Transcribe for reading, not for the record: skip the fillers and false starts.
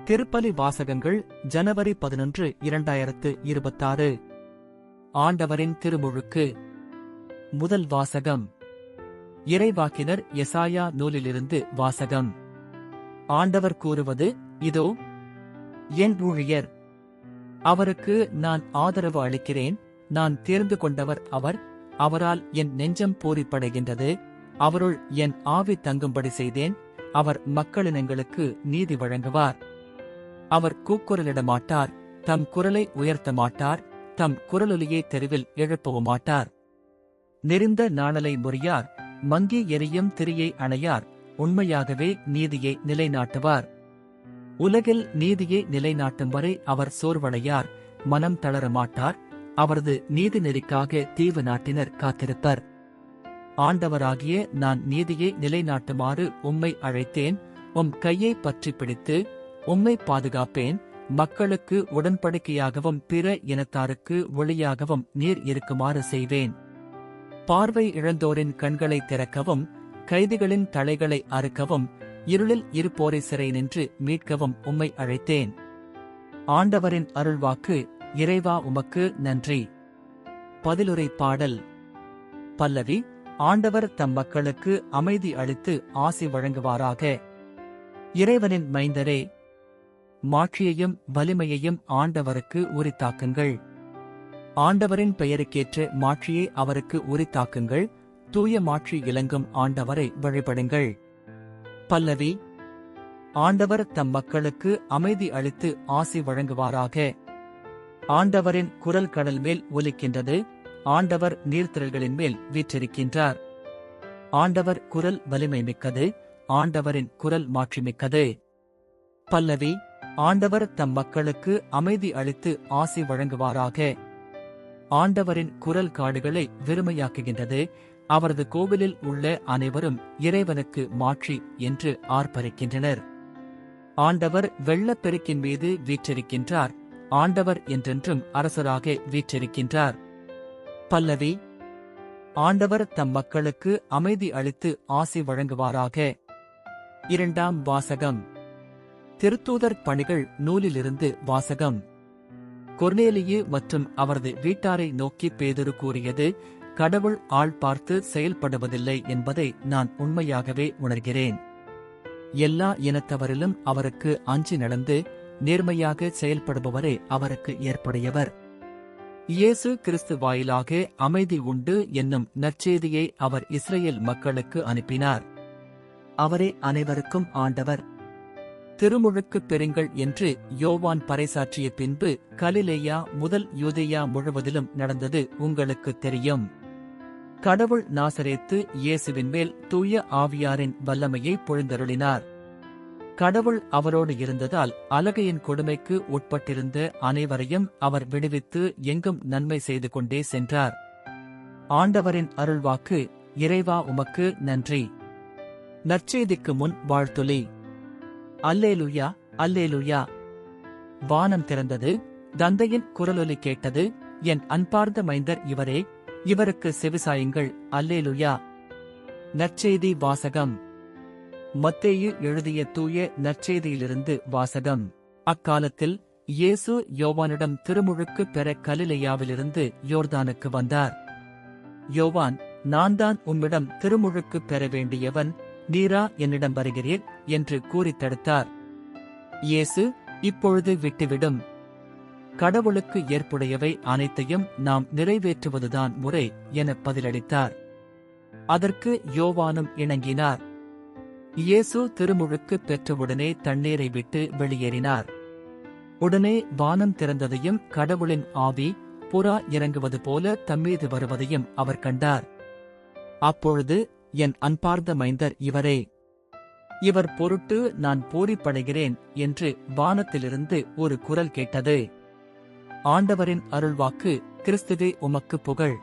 திருப்பலி வாசகங்கள் ஜனவரி 11, 2026. ஆண்டவரின் திருமுழுக்கு. முதல் வாசகம். இறைவாக்கினர் எசாயா நூலிலிருந்து வாசகம். ஆண்டவர் கூறுவது, இதோ என் ஊழியர், அவருக்கு நான் ஆதரவு அளிக்கிறேன், நான் தேர்ந்து கொண்டவர் அவர், அவரால் என் நெஞ்சம் பூரிப்படைகின்றது, அவருள் என் ஆவி தங்கும்படி செய்தேன், அவர் மக்களினங்களுக்கு நீதி வழங்குவார். அவர் கூக்குரலிட மாட்டார், தம் குரலை உயர்த்த மாட்டார், தம் குரலொலியை தெருவில் எழுப்பவும் மாட்டார். நெறிந்த நாணலை முறியார், மங்கி எரியும் திரியை அணையார், உண்மையாகவே நீதியை நிலைநாட்டுவார். உலகில் நீதியை நிலைநாட்டும் வரை அவர் சோர்வடையார், மனம் தளரமாட்டார், அவரது நீதி நெறிக்காக தீவு நாட்டினர் காத்திருப்பர். ஆண்டவராகிய நான் நீதியை நிலைநாட்டுமாறு உம்மை அழைத்தேன், உம் கையை பற்றி பிடித்து உம்மை பாதுகாப்பேன். மக்களுக்கு உடன்படிக்கையாகவும் பிற இனத்தாருக்கு ஒளியாகவும் நீர் இருக்குமாறு செய்வேன். பார்வை இழந்தோரின் கண்களை திறக்கவும், கைதிகளின் தலைகளை அறுக்கவும், இருளில் இருப்போரை சிறை நின்று மீட்கவும் உம்மை அழைத்தேன். ஆண்டவரின் அருள்வாக்கு. இறைவா, உமக்கு நன்றி. பதிலுரை பாடல். பல்லவி. ஆண்டவர் தம் மக்களுக்கு அமைதி அளித்து ஆசி வழங்குவாராக. இறைவனின் மைந்தரே, மாட்சியையும் வலிமையையும் ஆண்டவருக்கு உரித்தாக்குங்கள். ஆண்டவரின் பெயருக்கேற்ற மாட்சியை அவருக்கு உரித்தாக்குங்கள். தூய மாட்சி இலங்கும் ஆண்டவரை வழிபடுங்கள். பல்லவி. ஆண்டவர் தம் மக்களுக்கு அமைதி அளித்து ஆசி வழங்குவாராக. ஆண்டவரின் குரல் கடல் மேல் ஒலிக்கின்றது, ஆண்டவர் நீர்த்திரள்களின் மேல் வீற்றிருக்கின்றார். ஆண்டவர் குரல் வலிமை மிக்கது, ஆண்டவரின் குரல் மாட்சிமிக்கது. பல்லவி. ஆண்டவர் தம் மக்களுக்கு அமைதி அளித்து ஆசி வழங்குவாராக. ஆண்டவரின் குரல் காடுகளை வெறுமையாக்குகின்றது, அவரது கோவிலில் உள்ள அனைவரும் இறைவனுக்கு மாட்சி என்று ஆர்ப்பரிக்கின்றனர். ஆண்டவர் வெள்ளப்பெருக்கின் மீது வீற்றிருக்கின்றார், ஆண்டவர் என்றென்றும் அரசராக வீற்றிருக்கின்றார். பல்லவி. ஆண்டவர் தம் மக்களுக்கு அமைதி அளித்து ஆசி வழங்குவாராக. இரண்டாம் வாசகம். திருத்தூதர் பணிகள் நூலிலிருந்து வாசகம். கொர்நேலியு மற்றும் அவரது வீட்டாரை நோக்கி பேதுரு கூறியது, கடவுள் ஆள் பார்த்து செயல்படுவதில்லை என்பதை நான் உண்மையாகவே உணர்கிறேன். எல்லா இனத்தவரிலும் அவருக்கு அஞ்சி நடந்து நேர்மையாக செயல்படுபவரே அவருக்கு ஏற்புடையவர். இயேசு கிறிஸ்து வாயிலாக அமைதி உண்டு என்னும் நற்செய்தியை அவர் இஸ்ரேல் மக்களுக்கு அனுப்பினார். அவரே அனைவருக்கும் ஆண்டவர். திருமுழுக்கு பெறுங்கள் என்று யோவான் பறைசாற்றிய பின்பு கலிலேயா முதல் யூதேயா முழுவதிலும் நடந்தது உங்களுக்கு தெரியும். கடவுள் நாசரேத்து இயேசுவின் மேல் தூய ஆவியாரின் வல்லமையை பொழிந்தருளினார். கடவுள் அவரோடு இருந்ததால் அலகையின் கொடுமைக்கு உட்பட்டிருந்த அனைவரையும் அவர் விடுவித்து எங்கும் நன்மை செய்து கொண்டே சென்றார். ஆண்டவரின் அருள்வாக்கு. இறைவா, உமக்கு நன்றி. நற்செய்திக்கு முன் வாழ்த்துளி. அல்லேலுயா, அல்லேலுயா. வானம் திறந்தது, தந்தையின் குரலொலி கேட்டது, என் அன்பார்ந்த மைந்தர் இவரே, இவருக்கு செவிசாயுங்கள். அல்லேலுயா. நற்செய்தி வாசகம். மத்தேயு எழுதிய தூய நற்செய்தியிலிருந்து வாசகம். அக்காலத்தில் இயேசு யோவானிடம் திருமுழுக்கு பெற கலிலேயாவிலிருந்து யோர்தானுக்கு வந்தார். யோவான், நான் தான் உம்மிடம் திருமுழுக்கு பெற வேண்டியவன், நீரா என்னிடம் வருகிறீர் என்று கூறி தடுத்தார். இயேசு, இப்பொழுது விட்டுவிடும். கடவுளுக்கு ஏற்புடையவை அனைத்தையும் நாம் நிறைவேற்றுவதுதான் முறை என பதிலளித்தார். அதற்கு யோவானும் இணங்கினார். இயேசு திருமுழுக்கு பெற்றவுடனே தண்ணீரை விட்டு வெளியேறினார். உடனே வானம் திறந்ததையும் கடவுளின் ஆவி புறா இறங்குவது போல தம்மீது வருவதையும் அவர் கண்டார். அப்பொழுது, என் அன்பார்ந்த மைந்தர் இவரே, இவர் பொருட்டு நான் பூரிப்படைகிறேன் என்று வானத்திலிருந்து ஒரு குரல் கேட்டது. ஆண்டவரின் அருள்வாக்கு. கிறிஸ்துவே, உமக்கு புகழ்.